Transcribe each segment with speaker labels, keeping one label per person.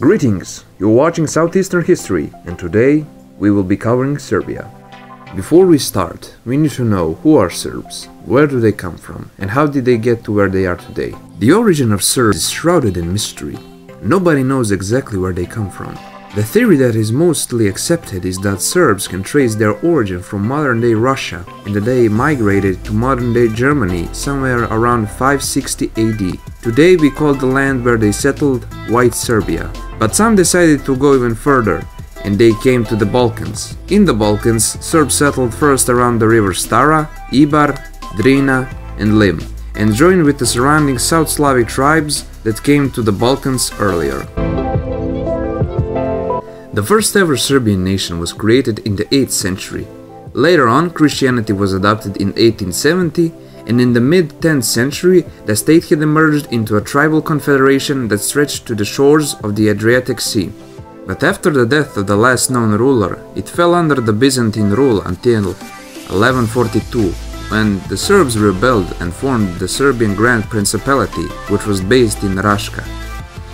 Speaker 1: Greetings! You're watching Southeastern History, and today we will be covering Serbia. Before we start, we need to know who are Serbs, where do they come from, and how did they get to where they are today. The origin of Serbs is shrouded in mystery. Nobody knows exactly where they come from. The theory that is mostly accepted is that Serbs can trace their origin from modern-day Russia and that they migrated to modern-day Germany somewhere around 560 AD. Today we call the land where they settled White Serbia. But some decided to go even further, and they came to the Balkans. In the Balkans, Serbs settled first around the rivers Tara, Ibar, Drina and Lim, and joined with the surrounding South Slavic tribes that came to the Balkans earlier. The first ever Serbian nation was created in the 8th century. Later on, Christianity was adopted in 1870, and in the mid-10th century, the state had emerged into a tribal confederation that stretched to the shores of the Adriatic Sea. But after the death of the last known ruler, it fell under the Byzantine rule until 1142, when the Serbs rebelled and formed the Serbian Grand Principality, which was based in Raška.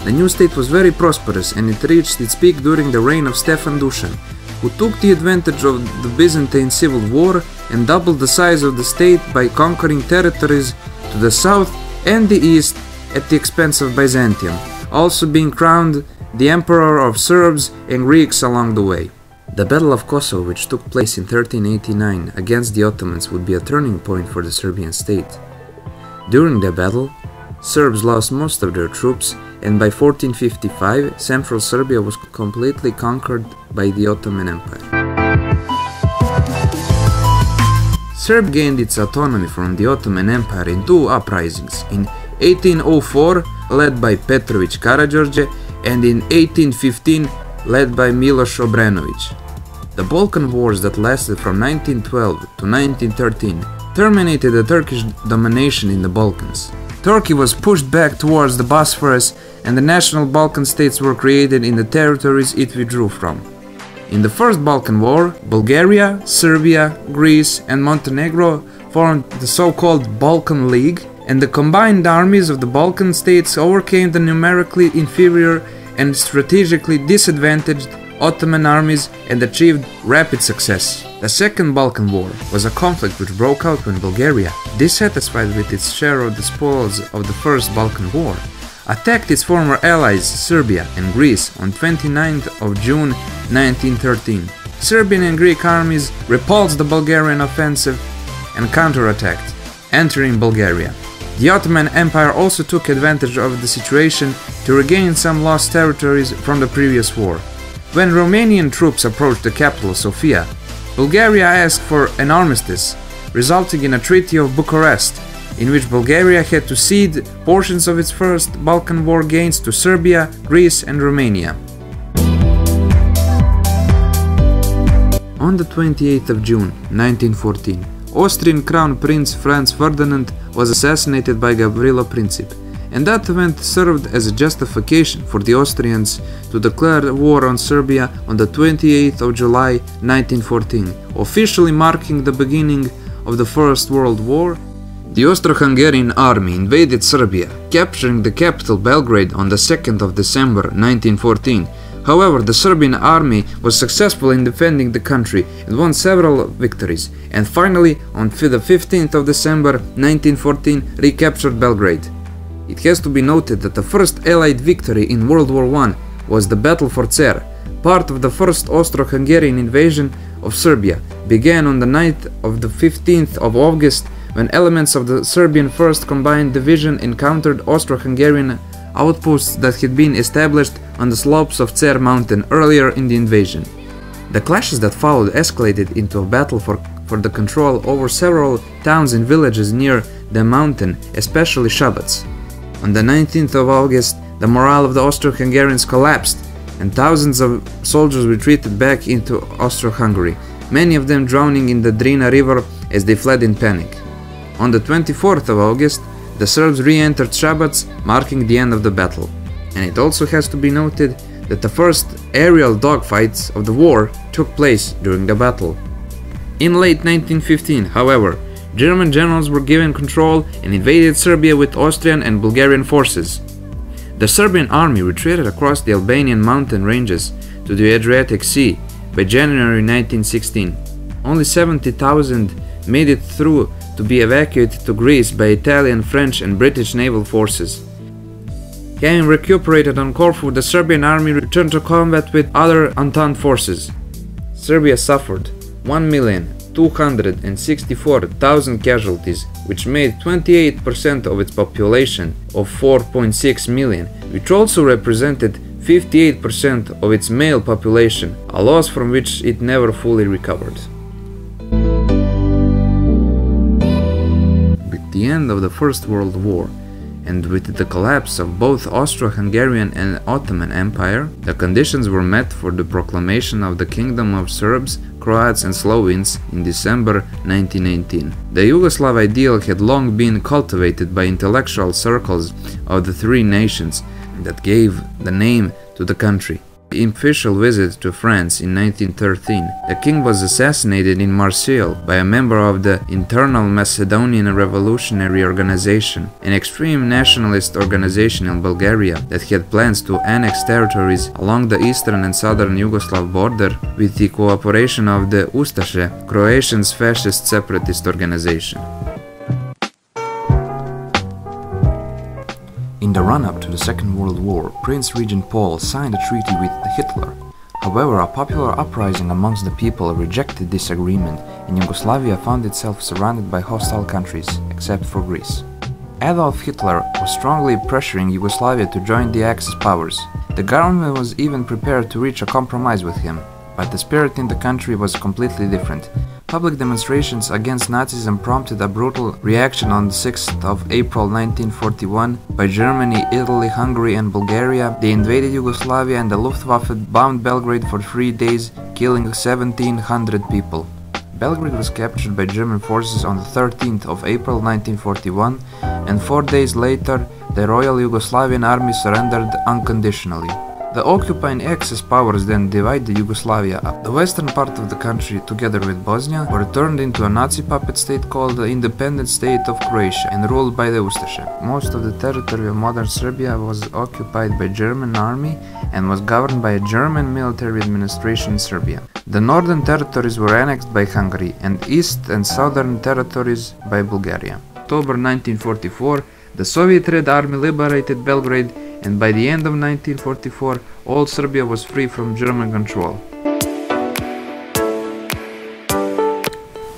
Speaker 1: The new state was very prosperous, and it reached its peak during the reign of Stefan Dušan, who took the advantage of the Byzantine civil war and doubled the size of the state by conquering territories to the south and the east at the expense of Byzantium, also being crowned the Emperor of Serbs and Greeks along the way. The Battle of Kosovo, which took place in 1389 against the Ottomans, would be a turning point for the Serbian state. During the battle, Serbs lost most of their troops, and by 1455 Central Serbia was completely conquered by the Ottoman Empire. Serbia gained its autonomy from the Ottoman Empire in two uprisings, in 1804 led by Petrović Karađorđe and in 1815 led by Miloš Obrenović. The Balkan Wars that lasted from 1912 to 1913 terminated the Turkish domination in the Balkans. Turkey was pushed back towards the Bosphorus, and the national Balkan states were created in the territories it withdrew from. In the First Balkan War, Bulgaria, Serbia, Greece and Montenegro formed the so-called Balkan League, and the combined armies of the Balkan states overcame the numerically inferior and strategically disadvantaged Ottoman armies and achieved rapid success. The Second Balkan War was a conflict which broke out when Bulgaria, dissatisfied with its share of the spoils of the First Balkan War, attacked its former allies Serbia and Greece on 29th of June 1913. Serbian and Greek armies repulsed the Bulgarian offensive and counterattacked, entering Bulgaria. The Ottoman Empire also took advantage of the situation to regain some lost territories from the previous war. When Romanian troops approached the capital Sofia, Bulgaria asked for an armistice, resulting in a Treaty of Bucharest, in which Bulgaria had to cede portions of its First Balkan War gains to Serbia, Greece and Romania. On the 28th of June 1914, Austrian Crown Prince Franz Ferdinand was assassinated by Gavrilo Princip, and that event served as a justification for the Austrians to declare war on Serbia on the 28th of July 1914, officially marking the beginning of the First World War. The Austro-Hungarian army invaded Serbia, capturing the capital Belgrade on the 2nd of December 1914. However, the Serbian army was successful in defending the country and won several victories, and finally, on the 15th of December 1914, recaptured Belgrade. It has to be noted that the first Allied victory in World War I was the Battle for Cer, part of the first Austro-Hungarian invasion of Serbia, began on the night of the 15th of August, when elements of the Serbian 1st Combined Division encountered Austro-Hungarian outposts that had been established on the slopes of Cer mountain earlier in the invasion. The clashes that followed escalated into a battle for the control over several towns and villages near the mountain, especially Shabac. On the 19th of August, the morale of the Austro-Hungarians collapsed, and thousands of soldiers retreated back into Austro-Hungary, many of them drowning in the Drina river as they fled in panic. On the 24th of August, the Serbs re-entered Shabac, marking the end of the battle. And it also has to be noted that the first aerial dogfights of the war took place during the battle. In late 1915, however, German generals were given control and invaded Serbia with Austrian and Bulgarian forces. The Serbian army retreated across the Albanian mountain ranges to the Adriatic Sea by January 1916. Only 70,000 made it through to be evacuated to Greece by Italian, French and British naval forces. Having recuperated on Corfu, the Serbian army returned to combat with other Entente forces. Serbia suffered 1,264,000 casualties, which made 28% of its population of 4.6 million, which also represented 58% of its male population, a loss from which it never fully recovered. With the end of the First World War, and with the collapse of both Austro-Hungarian and Ottoman Empire, the conditions were met for the proclamation of the Kingdom of Serbs, Croats and Slovenes in December 1918. The Yugoslav ideal had long been cultivated by intellectual circles of the three nations that gave the name to the country. In official visit to France in 1913, the king was assassinated in Marseille by a member of the Internal Macedonian Revolutionary Organization, an extreme nationalist organization in Bulgaria that had plans to annex territories along the eastern and southern Yugoslav border with the cooperation of the Ustaše, Croatia's fascist separatist organization. In the run-up to the Second World War, Prince Regent Paul signed a treaty with Hitler. However, a popular uprising amongst the people rejected this agreement, and Yugoslavia found itself surrounded by hostile countries, except for Greece. Adolf Hitler was strongly pressuring Yugoslavia to join the Axis powers. The government was even prepared to reach a compromise with him, but the spirit in the country was completely different. Public demonstrations against Nazism prompted a brutal reaction on the 6th of April 1941 by Germany, Italy, Hungary and Bulgaria. They invaded Yugoslavia and the Luftwaffe bombed Belgrade for 3 days, killing 1,700 people. Belgrade was captured by German forces on the 13th of April 1941, and 4 days later the Royal Yugoslavian Army surrendered unconditionally. The occupying Axis powers then divided Yugoslavia up. The western part of the country, together with Bosnia, were turned into a Nazi puppet state called the Independent State of Croatia and ruled by the Ustaše. Most of the territory of modern Serbia was occupied by German army and was governed by a German military administration in Serbia. The northern territories were annexed by Hungary and east and southern territories by Bulgaria. October 1944, the Soviet Red Army liberated Belgrade, and by the end of 1944, all Serbia was free from German control.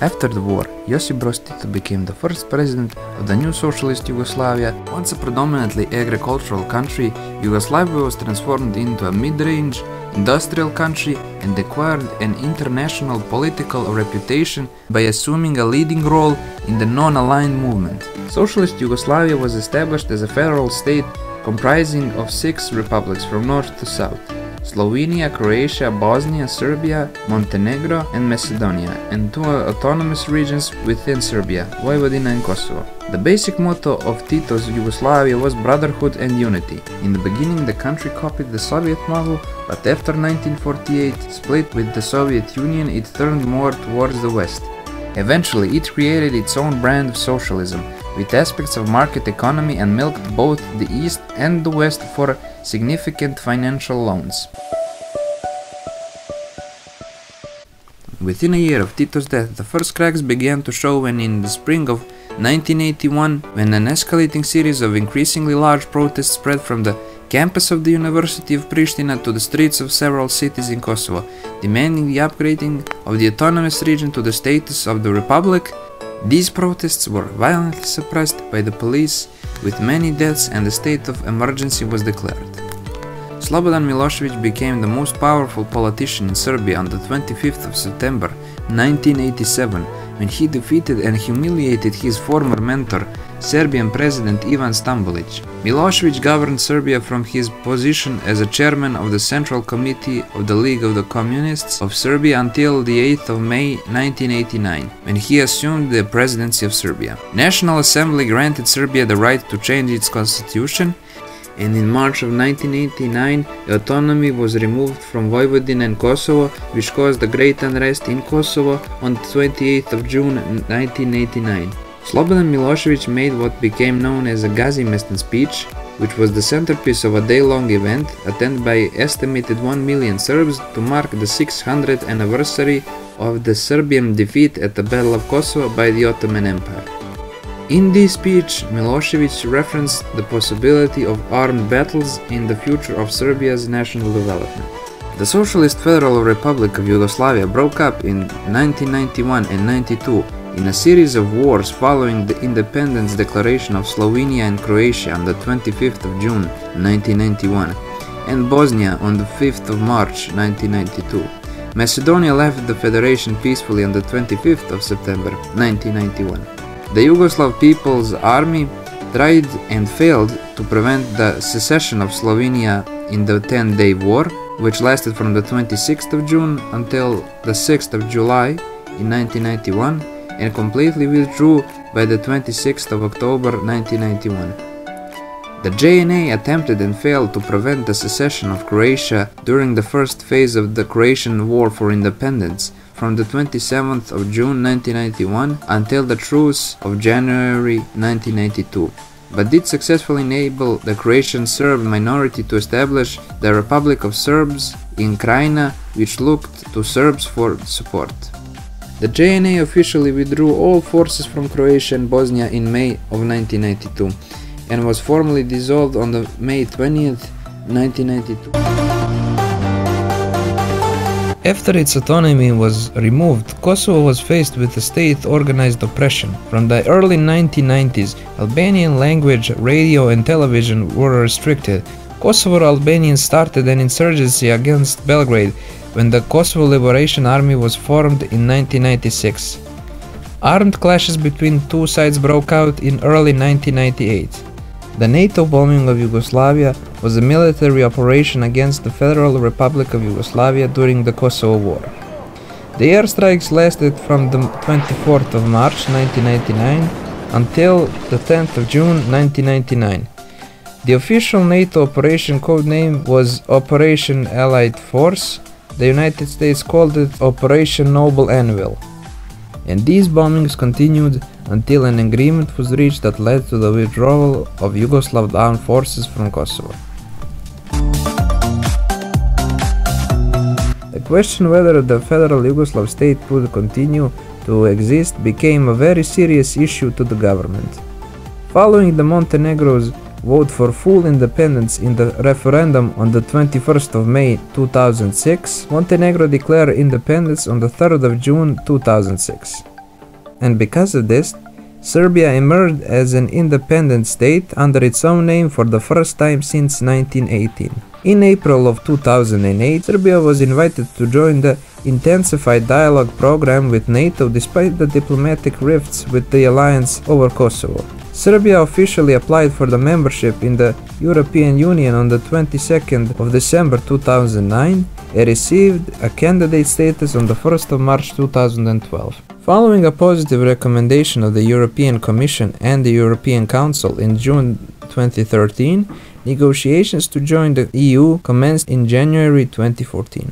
Speaker 1: After the war, Josip Broz Tito became the first president of the new socialist Yugoslavia. Once a predominantly agricultural country, Yugoslavia was transformed into a mid-range industrial country and acquired an international political reputation by assuming a leading role in the non-aligned movement. Socialist Yugoslavia was established as a federal state comprising of 6 republics from north to south: Slovenia, Croatia, Bosnia, Serbia, Montenegro and Macedonia, and 2 autonomous regions within Serbia, Vojvodina and Kosovo. The basic motto of Tito's Yugoslavia was brotherhood and unity. In the beginning the country copied the Soviet model, but after 1948 split with the Soviet Union, it turned more towards the West. Eventually it created its own brand of socialism, with aspects of market economy, and milked both the East and the West for significant financial loans. Within a year of Tito's death, the first cracks began to show when in the spring of 1981, when an escalating series of increasingly large protests spread from the campus of the University of Pristina to the streets of several cities in Kosovo, demanding the upgrading of the autonomous region to the status of the Republic. These protests were violently suppressed by the police, with many deaths, and a state of emergency was declared. Slobodan Milošević became the most powerful politician in Serbia on the 25th of September 1987, when he defeated and humiliated his former mentor, Serbian President Ivan Stambolić. Milošević governed Serbia from his position as a chairman of the Central Committee of the League of the Communists of Serbia until the 8th of May 1989, when he assumed the presidency of Serbia. National Assembly granted Serbia the right to change its constitution, and in March of 1989 the autonomy was removed from Vojvodina and Kosovo, which caused a great unrest in Kosovo on the 28th of June 1989. Slobodan Milošević made what became known as a Gazimestan speech, which was the centerpiece of a day-long event attended by estimated 1 million Serbs to mark the 600th anniversary of the Serbian defeat at the Battle of Kosovo by the Ottoman Empire. In this speech, Milosevic referenced the possibility of armed battles in the future of Serbia's national development. The Socialist Federal Republic of Yugoslavia broke up in 1991 and 92 in a series of wars following the independence declaration of Slovenia and Croatia on the 25th of June 1991 and Bosnia on the 5th of March 1992. Macedonia left the federation peacefully on the 25th of September 1991. The Yugoslav People's Army tried and failed to prevent the secession of Slovenia in the 10-day war, which lasted from the 26th of June until the 6th of July in 1991 and completely withdrew by the 26th of October 1991. The JNA attempted and failed to prevent the secession of Croatia during the first phase of the Croatian War for Independence from the 27th of June 1991 until the truce of January 1992, but did successfully enable the Croatian Serb minority to establish the Republic of Serbs in Krajina, which looked to Serbs for support. The JNA officially withdrew all forces from Croatia and Bosnia in May of 1992 and was formally dissolved on the May 20th, 1992. After its autonomy was removed, Kosovo was faced with a state-organized oppression. From the early 1990s, Albanian language, radio and television were restricted. Kosovo Albanians started an insurgency against Belgrade when the Kosovo Liberation Army was formed in 1996. Armed clashes between two sides broke out in early 1998. The NATO bombing of Yugoslavia was a military operation against the Federal Republic of Yugoslavia during the Kosovo War. The airstrikes lasted from the 24th of March 1999 until the 10th of June 1999. The official NATO operation codename was Operation Allied Force. The United States called it Operation Noble Anvil. And these bombings continued until an agreement was reached that led to the withdrawal of Yugoslav armed forces from Kosovo. The question whether the federal Yugoslav state would continue to exist became a very serious issue to the government. Following the Montenegro's vote for full independence in the referendum on the 21st of May 2006, Montenegro declared independence on the 3rd of June 2006. And because of this, Serbia emerged as an independent state under its own name for the first time since 1918. In April of 2008, Serbia was invited to join the intensified dialogue program with NATO despite the diplomatic rifts with the alliance over Kosovo. Serbia officially applied for the membership in the European Union on the 22nd of December 2009 and received a candidate status on the 1st of March 2012. Following a positive recommendation of the European Commission and the European Council in June 2013, negotiations to join the EU commenced in January 2014.